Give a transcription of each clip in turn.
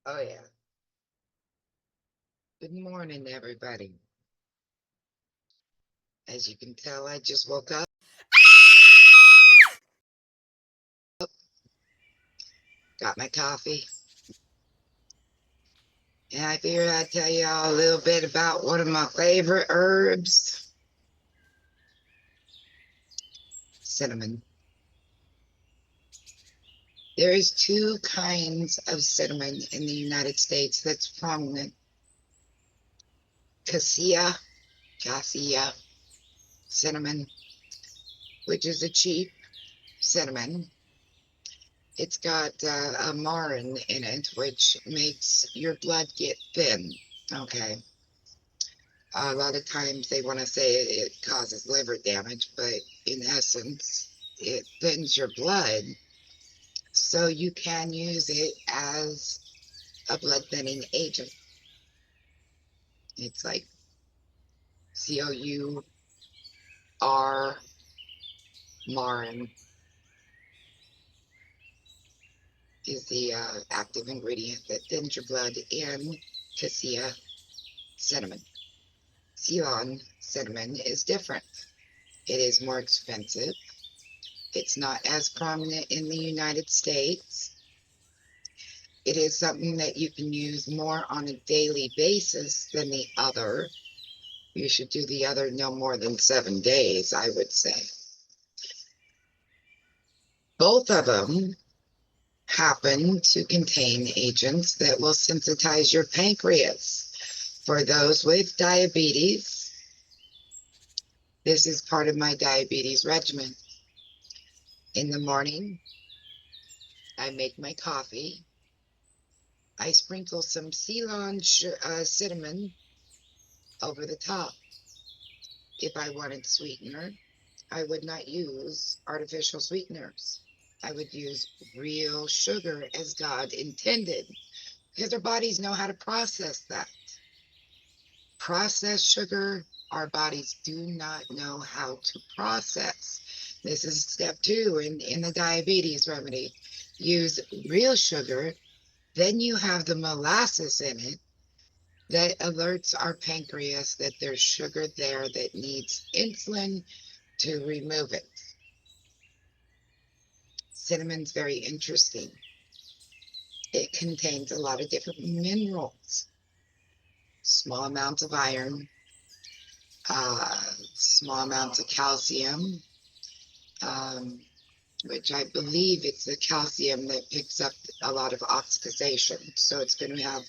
Oh, yeah. Good morning, everybody. As you can tell, I just woke up, got my coffee, and I figured I'd tell you all a little bit about one of my favorite herbs, cinnamon. There is two kinds of cinnamon in the United States that's prominent. Cassia, Cassia cinnamon, which is a cheap cinnamon. It's got a marin in it, which makes your blood get thin. Okay. A lot of times they want to say it causes liver damage, but in essence, it thins your blood. So you can use it as a blood thinning agent. It's like COUR, marin is the active ingredient that thins your blood in cassia cinnamon. Ceylon cinnamon is different. It is more expensive. It's not as prominent in the United States. It is something that you can use more on a daily basis than the other. You should do the other no more than 7 days, I would say. Both of them happen to contain agents that will sensitize your pancreas. For those with diabetes, this is part of my diabetes regimen. In the morning, I make my coffee. I sprinkle some Ceylon cinnamon over the top. If I wanted sweetener, I would not use artificial sweeteners. I would use real sugar as God intended because our bodies know how to process that. Processed sugar, our bodies do not know how to process. This is step two in the diabetes remedy. Use real sugar, then you have the molasses in it that alerts our pancreas that there's sugar there that needs insulin to remove it. Cinnamon's very interesting. It contains a lot of different minerals, small amounts of iron, small amounts of calcium, um, which I believe it's the calcium that picks up a lot of oxidation. So it's going to have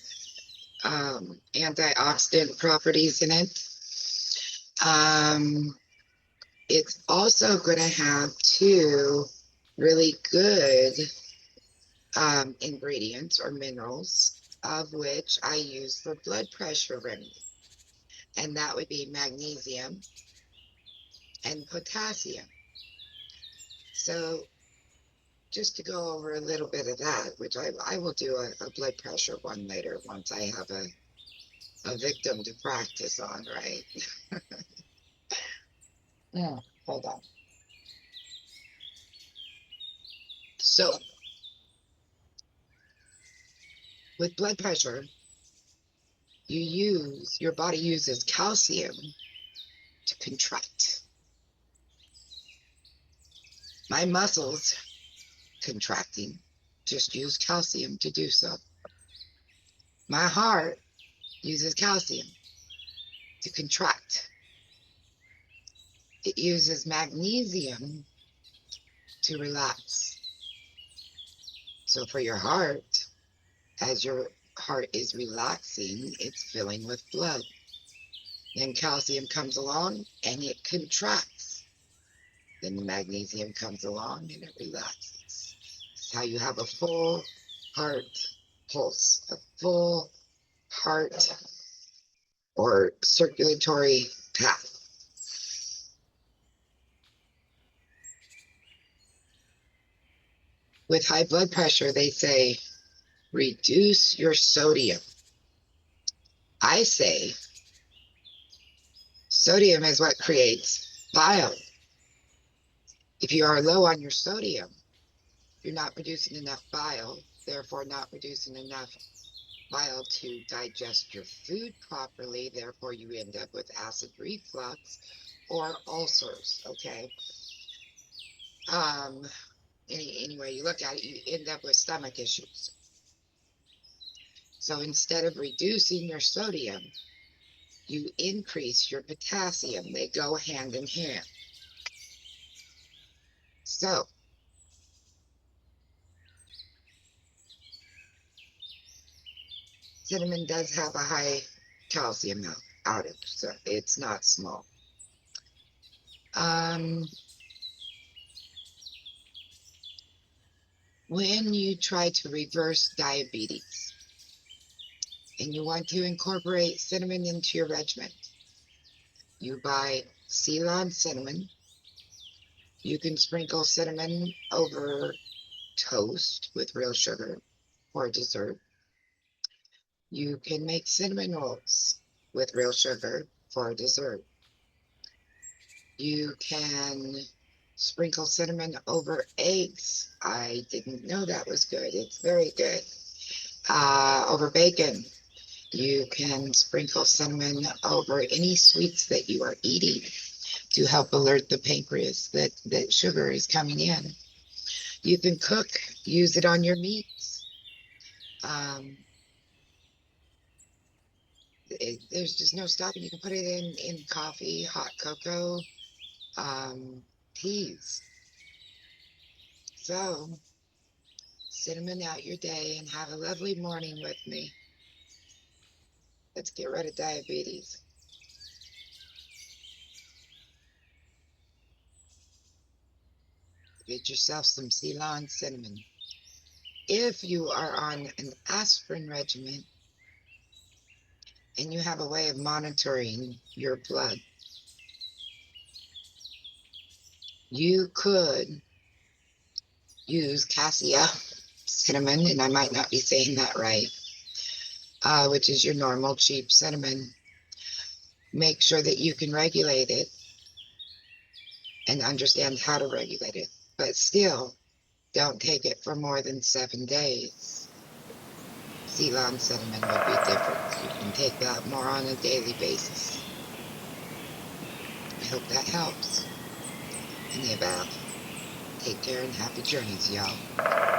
antioxidant properties in it. Um, it's also going to have two really good ingredients or minerals, of which I use for blood pressure remedy, and that would be magnesium and potassium. So just to go over a little bit of that, which I will do a blood pressure one later once I have a victim to practice on, right? Yeah, hold on. So with blood pressure, your body uses calcium to contract. My muscles contracting just use calcium to do so. My heart uses calcium to contract. It uses magnesium to relax. So for your heart, as your heart is relaxing, it's filling with blood. Then calcium comes along and it contracts. Then the magnesium comes along and it relaxes. It's how you have a full heart pulse, a full heart or circulatory path. With high blood pressure, they say reduce your sodium. I say sodium is what creates bile. If you are low on your sodium, you're not producing enough bile, therefore not producing enough bile to digest your food properly. Therefore, you end up with acid reflux or ulcers. Okay. Um, any way you look at it, you end up with stomach issues. So instead of reducing your sodium, you increase your potassium. They go hand in hand. So cinnamon does have a high calcium outage, so it's not small. Um, when you try to reverse diabetes and you want to incorporate cinnamon into your regimen, you buy Ceylon cinnamon. You can sprinkle cinnamon over toast with real sugar or dessert. You can make cinnamon rolls with real sugar for dessert. You can sprinkle cinnamon over eggs. I didn't know that was good. It's very good. Over bacon. You can sprinkle cinnamon over any sweets that you are eating to help alert the pancreas that sugar is coming in. You can cook, use it on your meats. Um, there's just no stopping. You can put it in coffee, hot cocoa, teas. So cinnamon out your day and have a lovely morning with me. Let's get rid of diabetes. Get yourself some Ceylon cinnamon. If you are on an aspirin regimen and you have a way of monitoring your blood, you could use Cassia cinnamon, and I might not be saying that right, which is your normal cheap cinnamon. Make sure that you can regulate it and understand how to regulate it, but still don't take it for more than 7 days. Ceylon cinnamon would be different. You can take that more on a daily basis. I hope that helps. Any about. Take care and happy journeys, y'all.